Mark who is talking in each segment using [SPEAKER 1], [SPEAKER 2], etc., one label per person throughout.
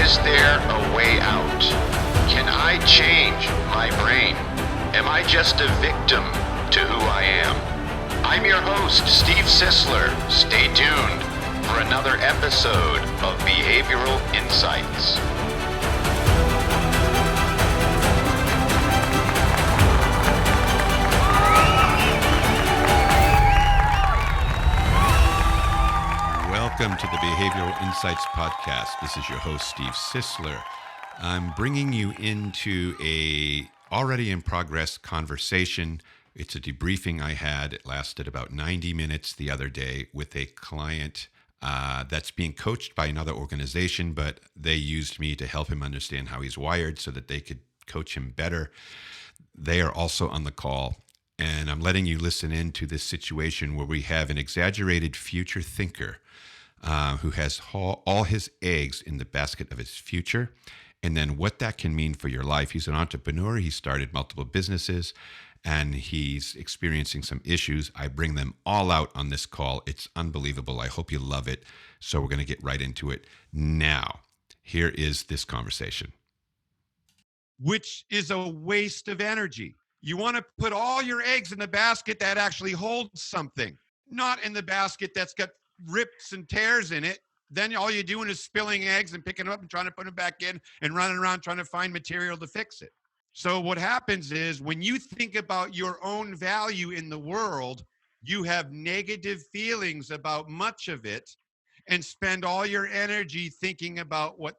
[SPEAKER 1] Is there a way out? Can I change my brain? Am I just a victim to who I am? I'm your host, Steve Sisler. Stay tuned for another episode of Behavioral Insights.
[SPEAKER 2] Welcome to the Behavioral Insights Podcast. This is your host, Steve Sisler. I'm bringing you into a already in progress conversation. It's a debriefing I had. It lasted about 90 minutes the other day with a client that's being coached by another organization, but they used me to help him understand how he's wired so that they could coach him better. They are also on the call, and I'm letting you listen into this situation where we have an exaggerated future thinker who has all his eggs in the basket of his future, and then what that can mean for your life. He's an entrepreneur. He started multiple businesses, and he's experiencing some issues. I bring them all out on this call. It's unbelievable. I hope you love it. So we're going to get right into it now. Here is this conversation. Which is a waste of energy. You want to put all your eggs in the basket that actually holds something, not in the basket that's got rips and tears in it. Then all you're doing is spilling eggs and picking them up and trying to put them back in and running around trying to find material to fix it. So what happens is when you think about your own value in the world, you have negative feelings about much of it and spend all your energy thinking about what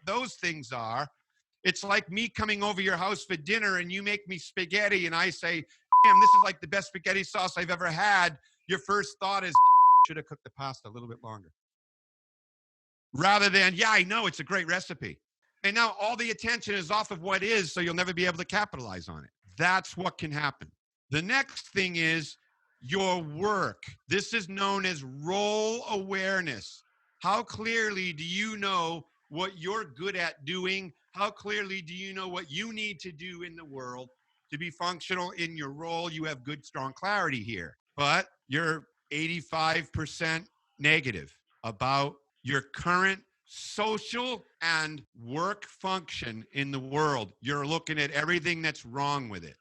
[SPEAKER 2] those things are. It's like me coming over your house for dinner and you make me spaghetti and I say, damn, this is like the best spaghetti sauce I've ever had. Your first thought is, should have cooked the pasta a little bit longer. Rather than, yeah, I know it's a great recipe. And now all the attention is off of what is, so you'll never be able to capitalize on it. That's what can happen. The next thing is your work. This is known as role awareness. How clearly do you know what you're good at doing? How clearly do you know what you need to do in the world to be functional in your role? You have good, strong clarity here. But you're 85% negative about your current social and work function in the world. You're looking at everything that's wrong with it.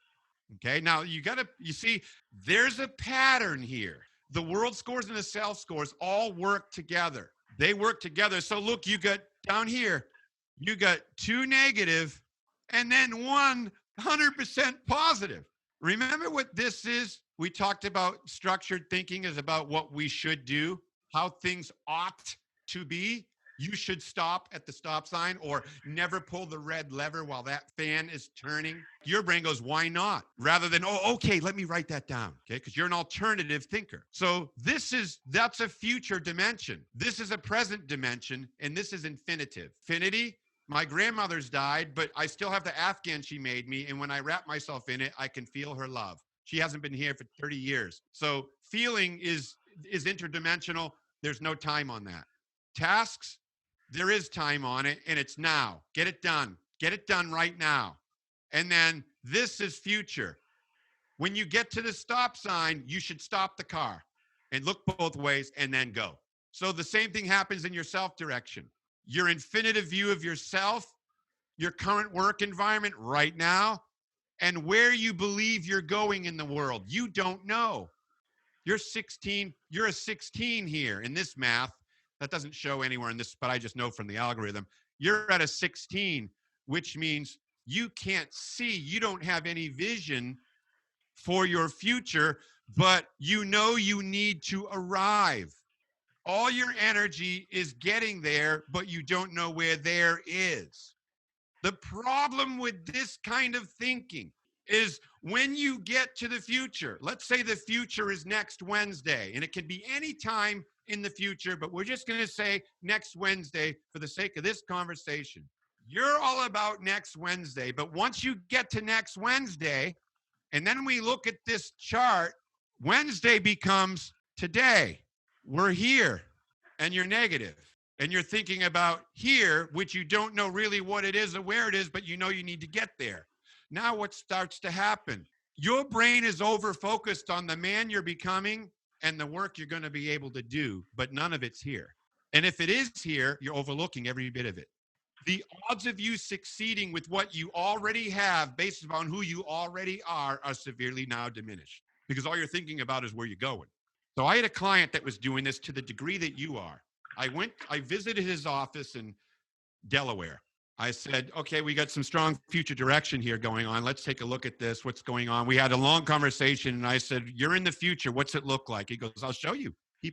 [SPEAKER 2] Okay. Now you see, there's a pattern here. The world scores and the self scores all work together. They work together. So look, you got down here, you got 2 negative and then 100% positive. Remember what this is? We talked about structured thinking is about what we should do, how things ought to be. You should stop at the stop sign or never pull the red lever while that fan is turning. Your brain goes, why not? Rather than, oh, okay, let me write that down, okay? Because you're an alternative thinker. So that's a future dimension. This is a present dimension, and this is infinitive. Infinity, my grandmother's died, but I still have the Afghan she made me, and when I wrap myself in it, I can feel her love. She hasn't been here for 30 years. So feeling is interdimensional. There's no time on that. Tasks, there is time on it, and it's now. Get it done. Get it done right now. And then this is future. When you get to the stop sign, you should stop the car and look both ways and then go. So the same thing happens in your self direction. Your infinitive view of yourself, your current work environment right now, and where you believe you're going in the world. You don't know. You're 16. You're a 16 here in this math. That doesn't show anywhere in this, but I just know from the algorithm. You're at a 16, which means you can't see. You don't have any vision for your future, but you know you need to arrive. All your energy is getting there, but you don't know where there is. The problem with this kind of thinking is when you get to the future, let's say the future is next Wednesday, and it can be any time in the future, but we're just going to say next Wednesday for the sake of this conversation. You're all about next Wednesday, but once you get to next Wednesday, and then we look at this chart, Wednesday becomes today. We're here, and you're negative. And you're thinking about here, which you don't know really what it is or where it is, but you know you need to get there. Now what starts to happen? Your brain is over-focused on the man you're becoming and the work you're going to be able to do, but none of it's here. And if it is here, you're overlooking every bit of it. the odds of you succeeding with what you already have based upon who you already are severely now diminished because all you're thinking about is where you're going. So I had a client that was doing this to the degree that you are. I visited his office in Delaware. I said, okay, we got some strong future direction here going on. Let's take a look at this. What's going on? We had a long conversation and I said, you're in the future. What's it look like? He goes, I'll show you. He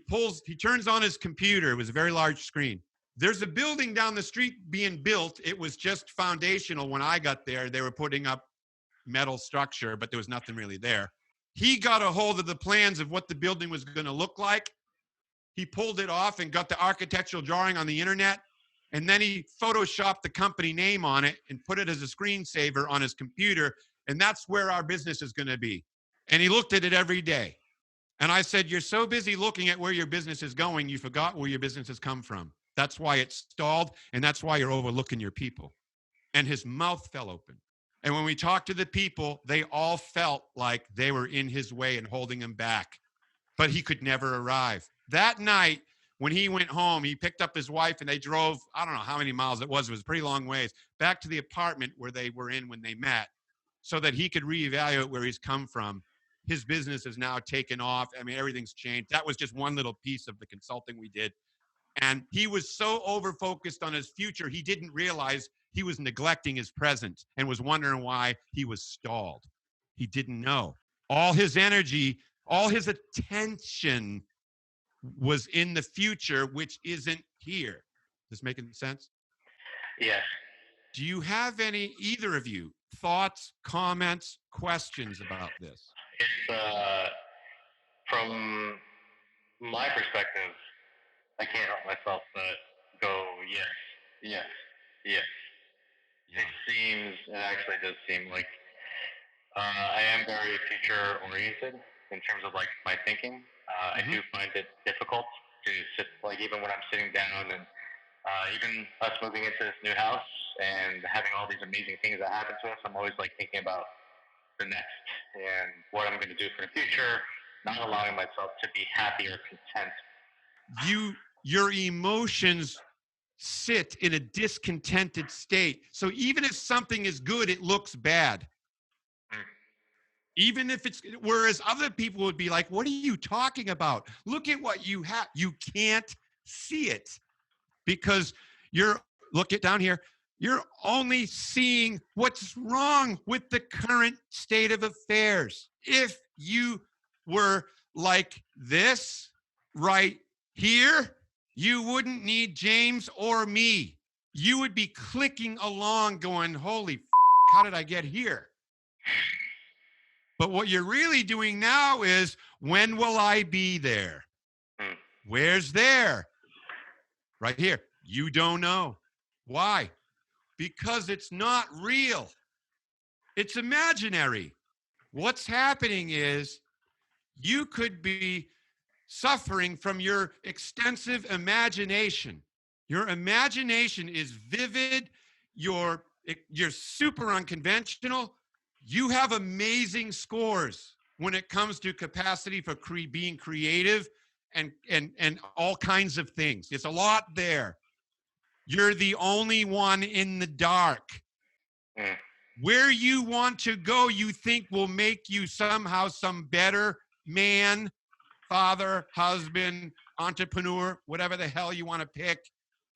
[SPEAKER 2] turns on his computer. It was a very large screen. There's a building down the street being built. It was just foundational when I got there. They were putting up metal structure, but there was nothing really there. He got a hold of the plans of what the building was going to look like. He pulled it off and got the architectural drawing on the internet. And then he photoshopped the company name on it and put it as a screensaver on his computer. And that's where our business is going to be. And he looked at it every day. And I said, you're so busy looking at where your business is going, you forgot where your business has come from. That's why it's stalled. And that's why you're overlooking your people. And his mouth fell open. And when we talked to the people, they all felt like they were in his way and holding him back. But he could never arrive. That night, when he went home, he picked up his wife and they drove, I don't know how many miles it was a pretty long ways, back to the apartment where they were in when they met so that he could reevaluate where he's come from. His business is now taken off. I mean, everything's changed. That was just one little piece of the consulting we did. And he was so over-focused on his future, he didn't realize he was neglecting his present and was wondering why he was stalled. He didn't know. All his energy, all his attention was in the future, which isn't here. This making sense?
[SPEAKER 3] Yes.
[SPEAKER 2] Do you have any, either of you, thoughts, comments, questions about this?
[SPEAKER 3] It's from my perspective, I can't help myself but go yes, yes, yes.
[SPEAKER 2] Yeah.
[SPEAKER 3] It actually does seem like I am very future oriented in terms of like my thinking. I do find it difficult to sit, like even when I'm sitting down and even us moving into this new house and having all these amazing things that happen to us, I'm always like thinking about the next and what I'm going to do for the future, not allowing myself to be happy or content.
[SPEAKER 2] Your emotions sit in a discontented state. So even if something is good, it looks bad. Even if it's, whereas other people would be like, what are you talking about? Look at what you have. You can't see it because look it down here. You're only seeing what's wrong with the current state of affairs. If you were like this right here, you wouldn't need James or me. You would be clicking along going, holy how did I get here? But what you're really doing now is, when will I be there? Where's there? Right here. You don't know. Why? Because it's not real. It's imaginary. What's happening is you could be suffering from your extensive imagination. Your imagination is vivid. You're super unconventional. You have amazing scores when it comes to capacity for being creative and all kinds of things. It's a lot there. You're the only one in the dark. Where you want to go, you think will make you somehow some better man, father, husband, entrepreneur, whatever the hell you want to pick.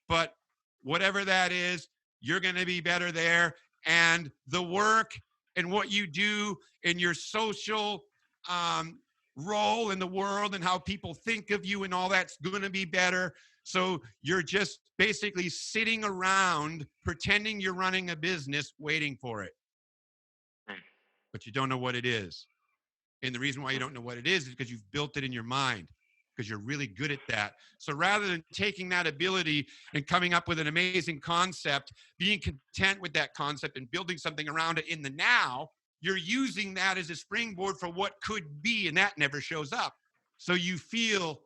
[SPEAKER 2] But whatever that is, you're going to be better there. And the work and what you do in your social role in the world and how people think of you and all that's going to be better. So you're just basically sitting around pretending you're running a business waiting for it. But you don't know what it is. And the reason why you don't know what it is because you've built it in your mind, because you're really good at that. So rather than taking that ability and coming up with an amazing concept, being content with that concept and building something around it in the now, you're using that as a springboard for what could be, and that never shows up. So you feel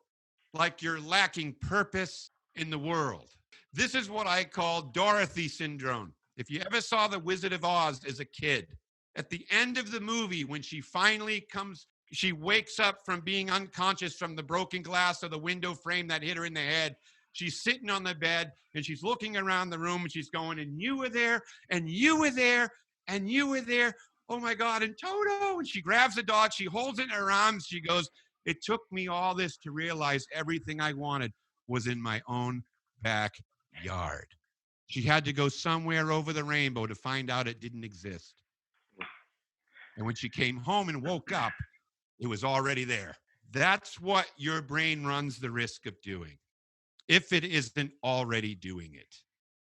[SPEAKER 2] like you're lacking purpose in the world. This is what I call Dorothy syndrome. If you ever saw The Wizard of Oz as a kid, at the end of the movie, when she finally she wakes up from being unconscious from the broken glass of the window frame that hit her in the head. she's sitting on the bed and she's looking around the room and she's going, and you were there, and you were there, and you were there. Oh my God, and Toto. And she grabs the dog, she holds it in her arms, she goes, it took me all this to realize everything I wanted was in my own backyard. She had to go somewhere over the rainbow to find out it didn't exist. And when she came home and woke up, it was already there. That's what your brain runs the risk of doing, if it isn't already doing it.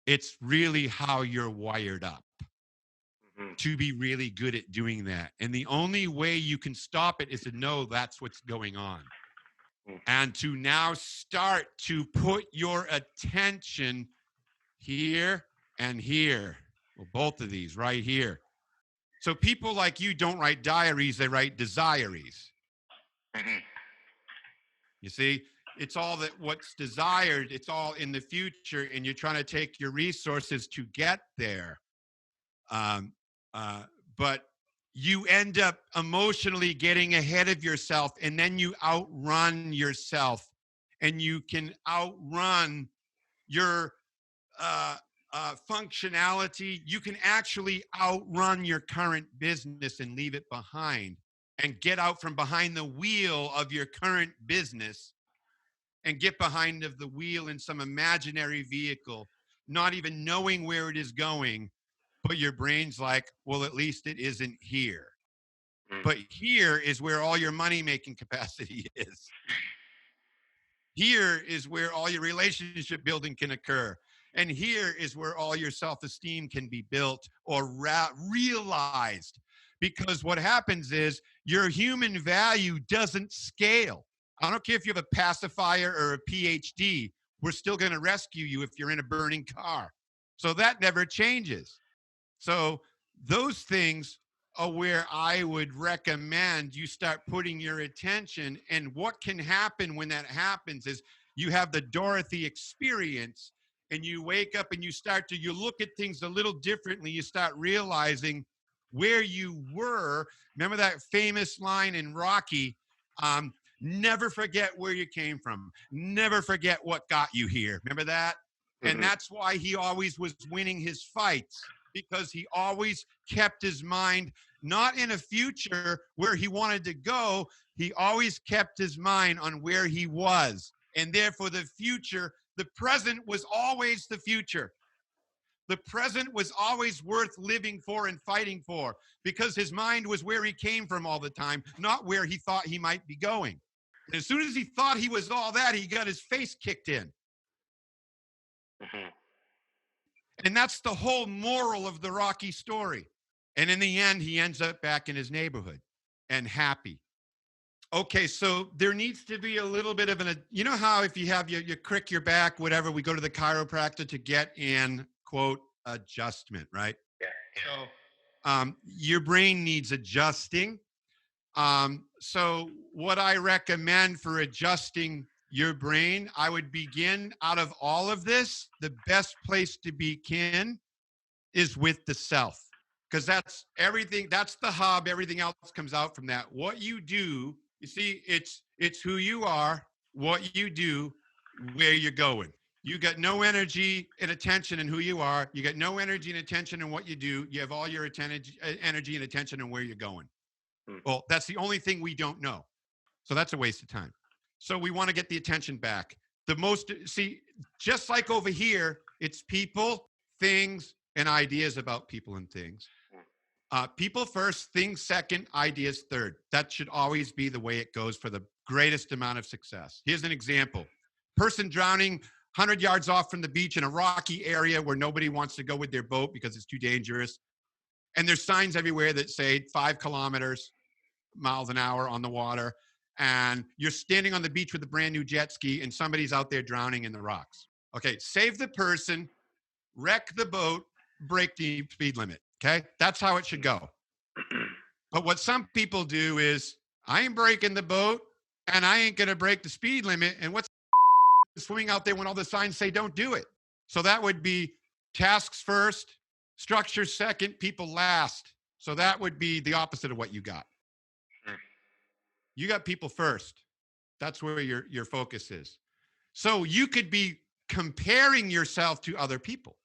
[SPEAKER 2] It's really how you're wired up to be really good at doing that. And the only way you can stop it is to know that's what's going on. And to now start to put your attention here and here. Well, both of these right here. So people like you don't write diaries, they write desirees. You see, it's all that what's desired, it's all in the future, and you're trying to take your resources to get there. But you end up emotionally getting ahead of yourself, and then you outrun yourself, and you can outrun your functionality. You can actually outrun your current business and leave it behind, and get out from behind the wheel of your current business and get behind of the wheel in some imaginary vehicle, not even knowing where it is going. But your brain's like, well, at least it isn't here. But here is where all your money-making capacity is. Here is where all your relationship building can occur. And here is where all your self-esteem can be built or realized. Because what happens is your human value doesn't scale. I don't care if you have a pacifier or a PhD, we're still going to rescue you if you're in a burning car. So that never changes. So those things are where I would recommend you start putting your attention. And what can happen when that happens is you have the Dorothy experience, and you wake up and you look at things a little differently. You start realizing where you were. Remember that famous line in Rocky, never forget where you came from. Never forget what got you here. Remember that? And that's why he always was winning his fights, because he always kept his mind not in a future where he wanted to go. He always kept his mind on where he was. And therefore the future, the present was always the future. The present was always worth living for and fighting for, because his mind was where he came from all the time, not where he thought he might be going. And as soon as he thought he was all that, he got his face kicked in. And that's the whole moral of the Rocky story. And in the end, he ends up back in his neighborhood and happy. Okay, so there needs to be a little bit of you know how if you have you crick your back, whatever, we go to the chiropractor to get in, quote, adjustment, right?
[SPEAKER 3] Yeah.
[SPEAKER 2] So your brain needs adjusting. So what I recommend for adjusting your brain, I would begin out of all of this, the best place to begin is with the self, because that's everything. That's the hub. Everything else comes out from that. What you do, you see, it's who you are, what you do, where you're going. You got no energy and attention in who you are. You got no energy and attention in what you do. You have all your energy and attention in where you're going. Well, that's the only thing we don't know. So that's a waste of time. So we want to get the attention back. Just like over here, it's people, things, and ideas about people and things. People first, things second, ideas third. That should always be the way it goes for the greatest amount of success. Here's an example. Person drowning 100 yards off from the beach in a rocky area where nobody wants to go with their boat because it's too dangerous. And there's signs everywhere that say 5 miles an hour on the water. And you're standing on the beach with a brand new jet ski and somebody's out there drowning in the rocks. Okay, save the person, wreck the boat, break the speed limit. Okay, that's how it should go. But what some people do is, I ain't breaking the boat and I ain't going to break the speed limit. And what's swimming out there when all the signs say don't do it? So that would be tasks first, structure second, people last. So that would be the opposite of what you got. You got people first. That's where your focus is. So you could be comparing yourself to other people.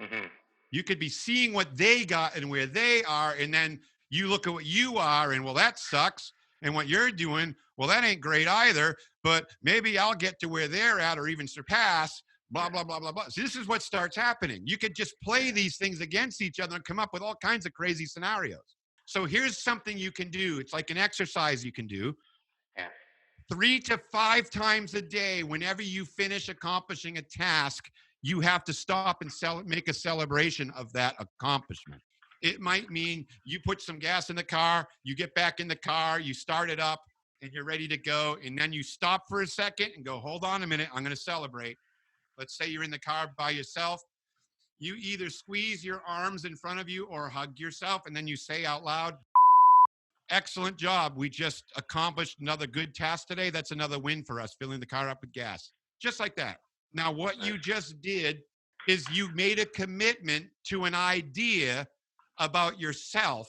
[SPEAKER 3] Mm-hmm.
[SPEAKER 2] You could be seeing what they got and where they are, and then you look at what you are, and well, that sucks. And what you're doing, well, that ain't great either, but maybe I'll get to where they're at or even surpass, blah, blah, blah, blah, blah. So this is what starts happening. You could just play these things against each other and come up with all kinds of crazy scenarios. So here's something you can do. It's like an exercise you can do.
[SPEAKER 3] Yeah.
[SPEAKER 2] 3 to 5 times a day, whenever you finish accomplishing a task, you have to stop and make a celebration of that accomplishment. It might mean you put some gas in the car, you get back in the car, you start it up, and you're ready to go. And then you stop for a second and go, hold on a minute, I'm going to celebrate. Let's say you're in the car by yourself. You either squeeze your arms in front of you or hug yourself, and then you say out loud, excellent job. We just accomplished another good task today. That's another win for us, filling the car up with gas. Just like that. Now, what you just did is you made a commitment to an idea about yourself.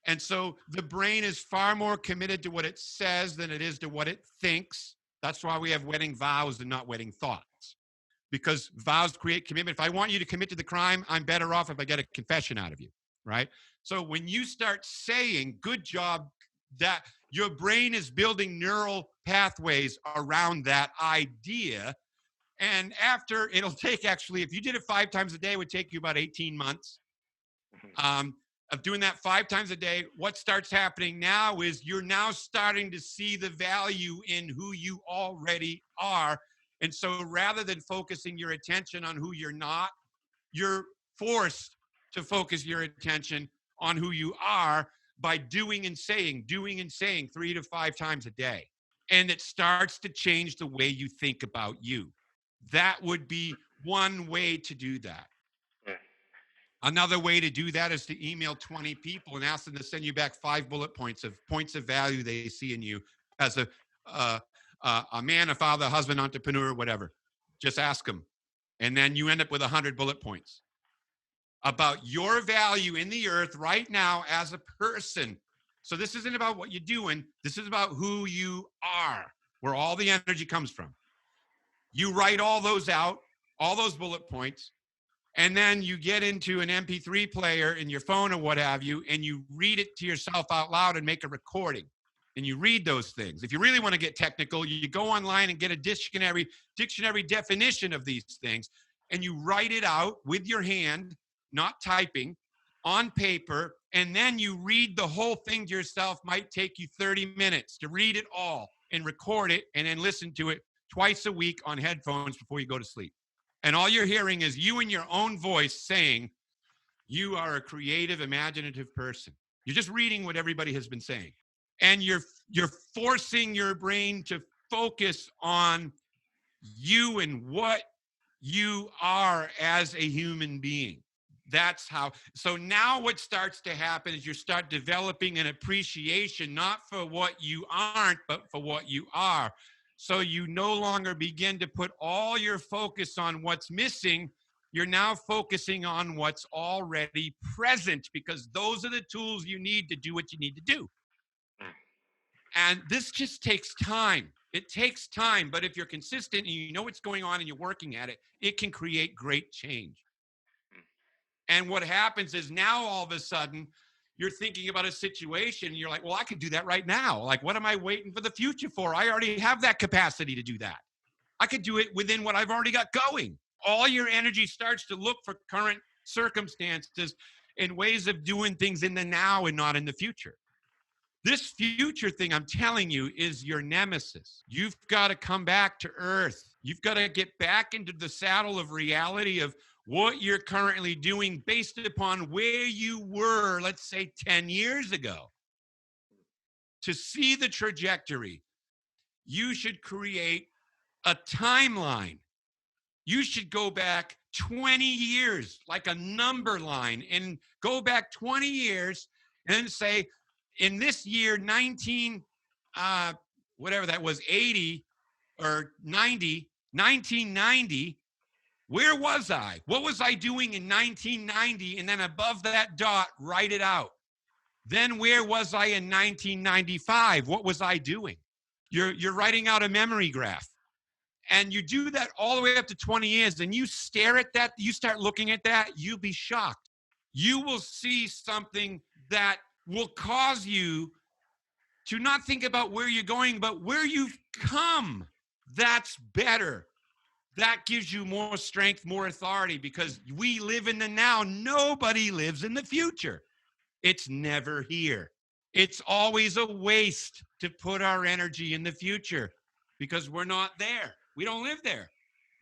[SPEAKER 2] And so the brain is far more committed to what it says than it is to what it thinks. That's why we have wedding vows and not wedding thoughts. Because vows create commitment. If I want you to commit to the crime, I'm better off if I get a confession out of you, right? So when you start saying, good job, that your brain is building neural pathways around that idea. And after, it'll take actually, if you did it 5 times a day, it would take you about 18 months of doing that 5 times a day. What starts happening now is you're now starting to see the value in who you already are. And so rather than focusing your attention on who you're not, you're forced to focus your attention on who you are by doing and saying 3 to 5 times a day. And it starts to change the way you think about you. That would be one way to do that.
[SPEAKER 3] Yeah.
[SPEAKER 2] Another way to do that is to email 20 people and ask them to send you back 5 bullet points of value they see in you as a man, a father, husband, entrepreneur, whatever. Just ask them. And then you end up with 100 bullet points about your value in the earth right now as a person. So this isn't about what you're doing. This is about who you are, where all the energy comes from. You write all those out, all those bullet points, and then you get into an MP3 player in your phone or what have you, and you read it to yourself out loud and make a recording. And you read those things. If you really want to get technical, you go online and get a dictionary definition of these things, and you write it out with your hand, not typing, on paper, and then you read the whole thing to yourself. Might take you 30 minutes to read it all and record it and then listen to it twice a week on headphones before you go to sleep. And all you're hearing is you in your own voice saying, you are a creative, imaginative person. You're just reading what everybody has been saying. And you're forcing your brain to focus on you and what you are as a human being. That's how. So now what starts to happen is you start developing an appreciation, not for what you aren't, but for what you are. So you no longer begin to put all your focus on what's missing. You're now focusing on what's already present, because those are the tools you need to do what you need to do. And this just takes time. It takes time, but if you're consistent and you know what's going on and you're working at it, it can create great change. And what happens is now all of a sudden you're thinking about a situation and you're like, well, I could do that right now. Like, what am I waiting for the future for? I already have that capacity to do that. I could do it within what I've already got going. All your energy starts to look for current circumstances and ways of doing things in the now and not in the future. This future thing, I'm telling you, is your nemesis. You've got to come back to earth. You've got to get back into the saddle of reality of what you're currently doing based upon where you were, let's say 10 years ago. To see the trajectory, you should create a timeline. You should go back 20 years, like a number line, and go back 20 years and say, in this year, 80 or 1990, where was I? What was I doing in 1990? And then above that dot, write it out. Then where was I in 1995? What was I doing? You're writing out a memory graph. And you do that all the way up to 20 years, and you stare at that, you start looking at that, you'll be shocked. You will see something that will cause you to not think about where you're going, but where you've come. That's better. That gives you more strength, more authority, because we live in the now. Nobody lives in the future. It's never here. It's always a waste to put our energy in the future because we're not there. We don't live there.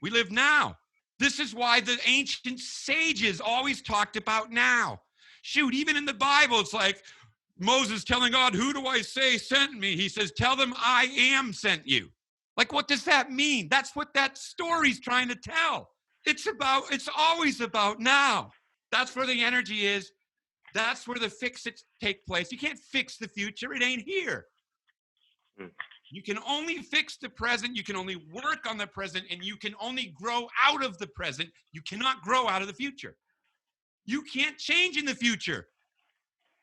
[SPEAKER 2] We live now. This is why the ancient sages always talked about now. Shoot, even in the Bible, it's like Moses telling God, who do I say sent me? He says, tell them I am sent you. Like, what does that mean? That's what that story's trying to tell. It's always about now. That's where the energy is. That's where the fix-its take place. You can't fix the future. It ain't here. You can only fix the present. You can only work on the present, and you can only grow out of the present. You cannot grow out of the future. You can't change in the future.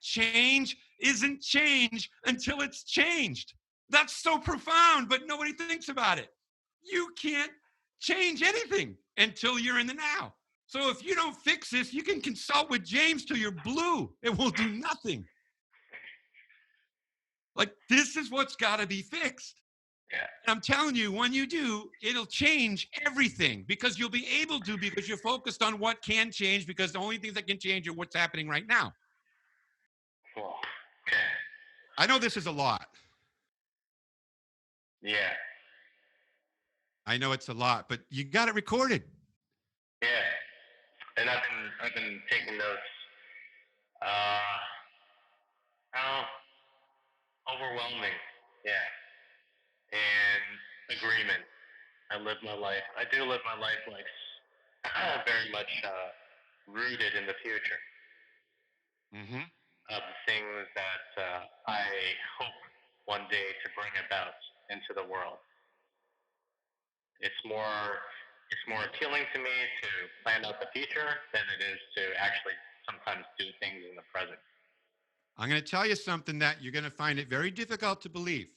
[SPEAKER 2] Change isn't change until it's changed. That's so profound, but nobody thinks about it. You can't change anything until you're in the now. So if you don't fix this, you can consult with James till you're blue. It will do nothing. Like, this is what's got to be fixed.
[SPEAKER 3] Yeah.
[SPEAKER 2] And I'm telling you, when you do, it'll change everything because you'll be able to, because you're focused on what can change, because the only things that can change are what's happening right now.
[SPEAKER 3] Cool. Okay.
[SPEAKER 2] I know this is a lot.
[SPEAKER 3] Yeah.
[SPEAKER 2] I know it's a lot, but you got it recorded.
[SPEAKER 3] Yeah. And I've been taking notes. Overwhelming. Yeah. And agreement. I live my life. I do live my life like very much rooted in the future.
[SPEAKER 2] Mm-hmm.
[SPEAKER 3] Of the things that I hope one day to bring about into the world. It's more appealing to me to plan out the future than it is to actually sometimes do things in the present.
[SPEAKER 2] I'm going to tell you something that you're going to find it very difficult to believe.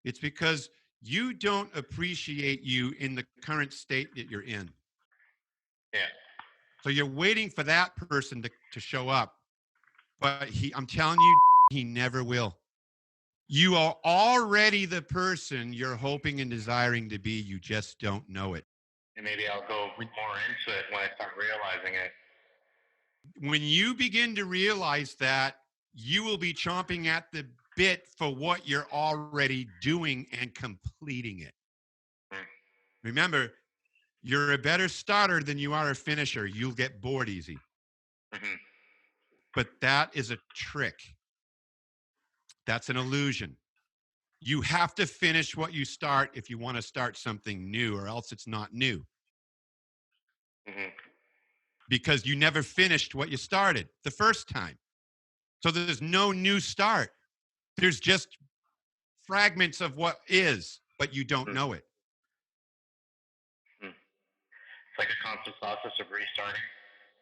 [SPEAKER 2] It's because you don't appreciate you in the current state that you're in.
[SPEAKER 3] Yeah.
[SPEAKER 2] So you're waiting for that person to show up. But I'm telling you, he never will. You are already the person you're hoping and desiring to be. You just don't know it.
[SPEAKER 3] And maybe I'll go more into it when I start realizing it.
[SPEAKER 2] When you begin to realize that, you will be chomping at the bit for what you're already doing and completing it. Remember, you're a better starter than you are a finisher. You'll get bored easy.
[SPEAKER 3] Mm-hmm.
[SPEAKER 2] But that is a trick. That's an illusion. You have to finish what you start if you want to start something new, or else it's not new.
[SPEAKER 3] Mm-hmm.
[SPEAKER 2] Because you never finished what you started the first time. So there's no new start. There's just fragments of what is, but you don't know it.
[SPEAKER 3] It's like a constant process of restarting.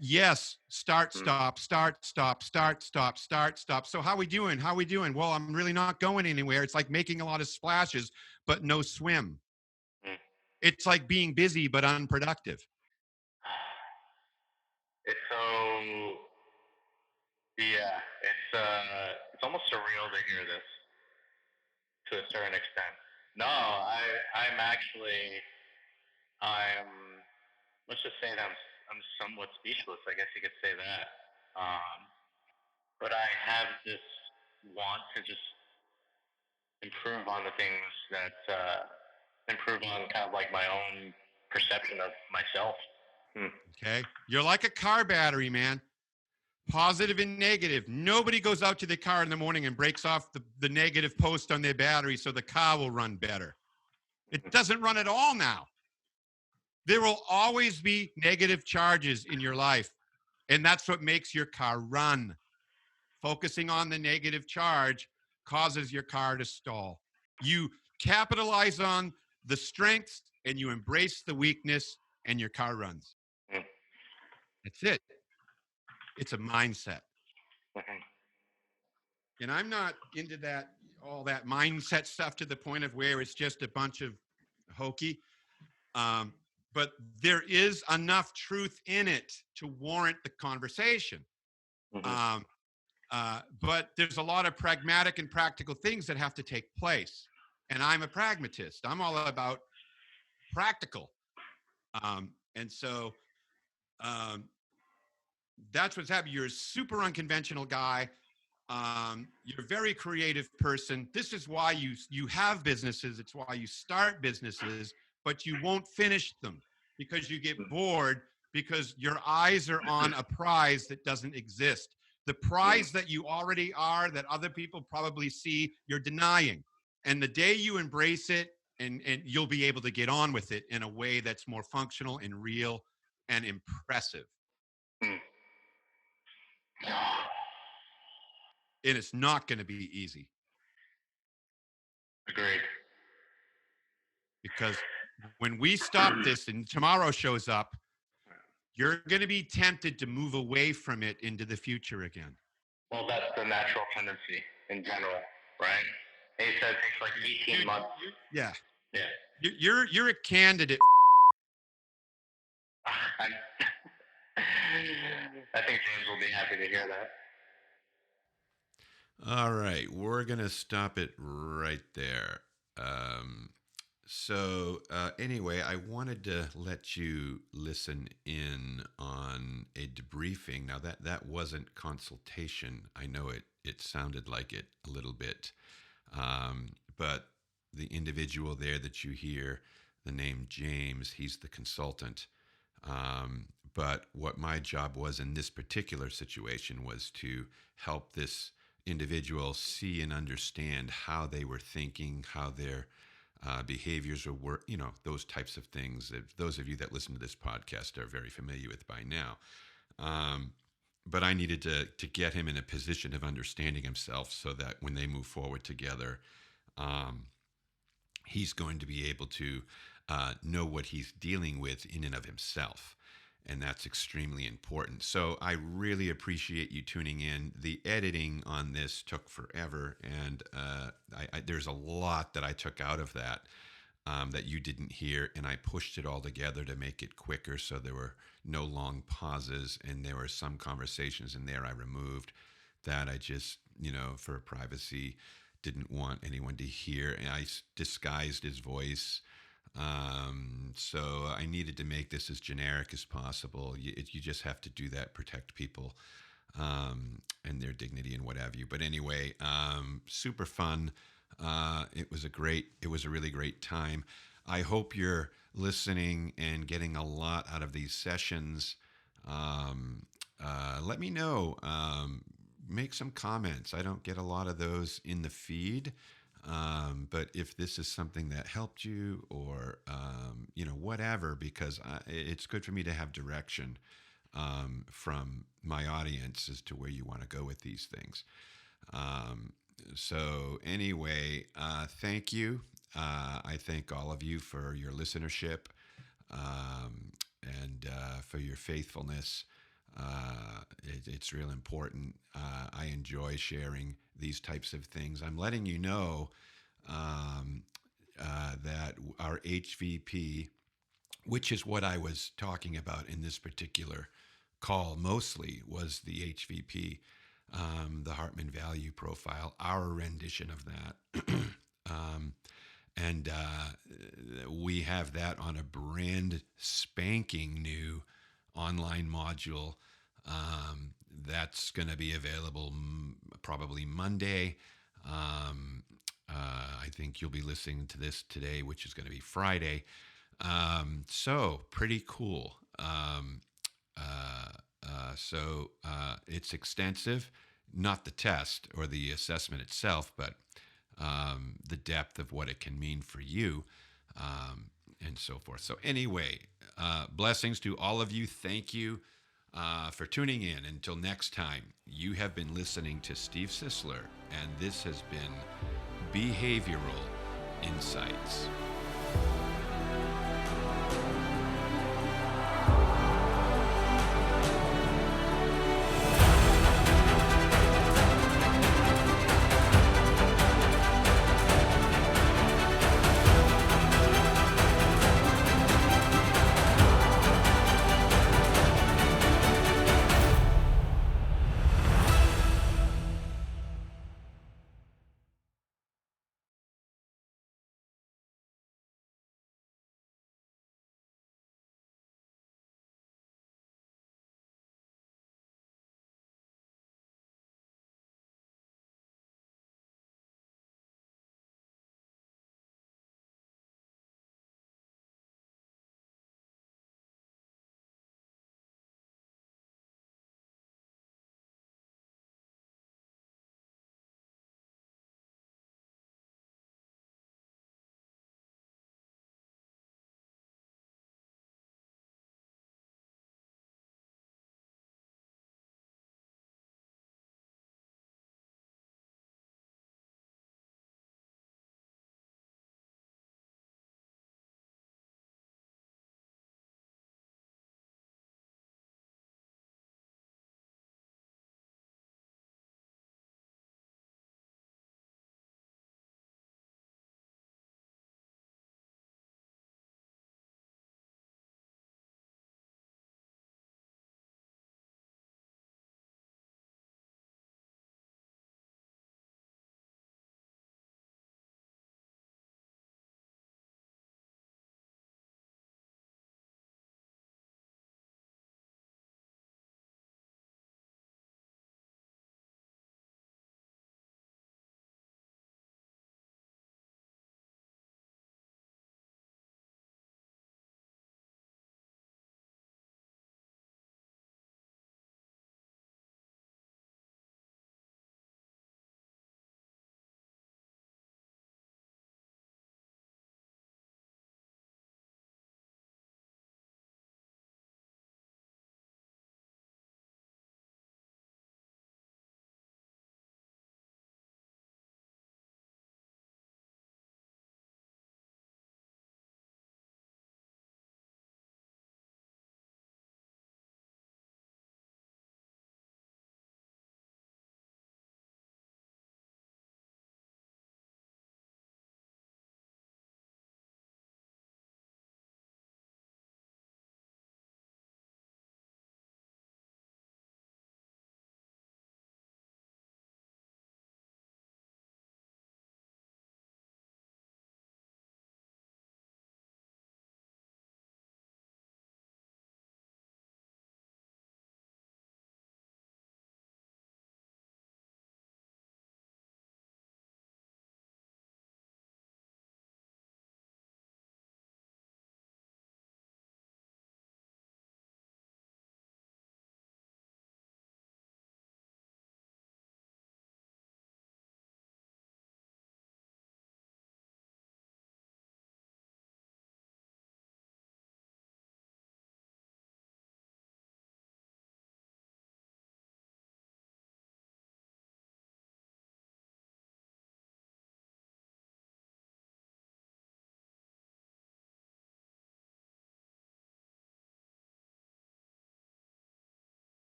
[SPEAKER 2] Yes. Start, stop, start, stop, start, stop, start, stop. So how we doing? How we doing? Well, I'm really not going anywhere. It's like making a lot of splashes, but no swim. It's like being busy, but unproductive.
[SPEAKER 3] It's so, yeah, it's almost surreal to hear this to a certain extent. No, let's just say that I'm somewhat speechless. I guess you could say that. But I have this want to just improve on the things that improve on kind of like my own perception of myself.
[SPEAKER 2] Okay. You're like a car battery, man. Positive and negative. Nobody goes out to the car in the morning and breaks off the negative post on their battery so the car will run better. It doesn't run at all now. There will always be negative charges in your life, and that's what makes your car run. Focusing on the negative charge causes your car to stall. You capitalize on the strengths and you embrace the weakness, and your car runs. That's it. It's a mindset. And I'm not into all that mindset stuff to the point of where it's just a bunch of hokey. But there is enough truth in it to warrant the conversation.
[SPEAKER 3] Mm-hmm.
[SPEAKER 2] But there's a lot of pragmatic and practical things that have to take place. And I'm a pragmatist. I'm all about practical. And so that's what's happening. You're a super unconventional guy. You're a very creative person. This is why you have businesses. It's why you start businesses, but you won't finish them because you get bored because your eyes are on a prize that doesn't exist. The prize that you already are, that other people probably see, you're denying. And the day you embrace it, and you'll be able to get on with it in a way that's more functional and real and impressive.
[SPEAKER 3] Mm.
[SPEAKER 2] And it's not going to be easy.
[SPEAKER 3] Agreed.
[SPEAKER 2] Because when we stop this and tomorrow shows up, you're going to be tempted to move away from it into the future again.
[SPEAKER 3] Well, that's the natural tendency in general, right? And you said it takes like 18 months.
[SPEAKER 2] Yeah.
[SPEAKER 3] Yeah.
[SPEAKER 2] You're a candidate.
[SPEAKER 3] I think James will be happy to hear that.
[SPEAKER 2] All right. We're going to stop it right there. Anyway, I wanted to let you listen in on a debriefing. Now that wasn't consultation. I know it sounded like it a little bit, but the individual there that you hear, the name James, he's the consultant. But what my job was in this particular situation was to help this individual see and understand how they were thinking, how their behaviors were, those types of things that those of you that listen to this podcast are very familiar with by now. But I needed to get him in a position of understanding himself so that when they move forward together, he's going to be able to know what he's dealing with in and of himself. And that's extremely important. So I really appreciate you tuning in. The editing on this took forever, and there's a lot that I took out of that that you didn't hear, and I pushed it all together to make it quicker so there were no long pauses, and there were some conversations in there I removed that I just, for privacy, didn't want anyone to hear, and I disguised his voice. So I needed to make this as generic as possible. You just have to do that, protect people and their dignity and what have you. But anyway, super fun. It was a really great time. I hope you're listening and getting a lot out of these sessions. Let me know. Make some comments. I don't get a lot of those in the feed. But if this is something that helped you or, whatever, because it's good for me to have direction from my audience as to where you want to go with these things. So anyway, thank you. I thank all of you for your listenership and for your faithfulness. It's real important. I enjoy sharing these types of things. I'm letting you know that our HVP, which is what I was talking about in this particular call mostly, was the HVP, the Hartman Value Profile, our rendition of that. And we have that on a brand spanking new online module that's going to be available probably Monday. I think you'll be listening to this today, which is going to be Friday. So pretty cool. So it's extensive, not the test or the assessment itself, but the depth of what it can mean for you, and so forth. So anyway, blessings to all of you. Thank you for tuning in. Until next time, you have been listening to Steve Sisler, and this has been Behavioral Insights.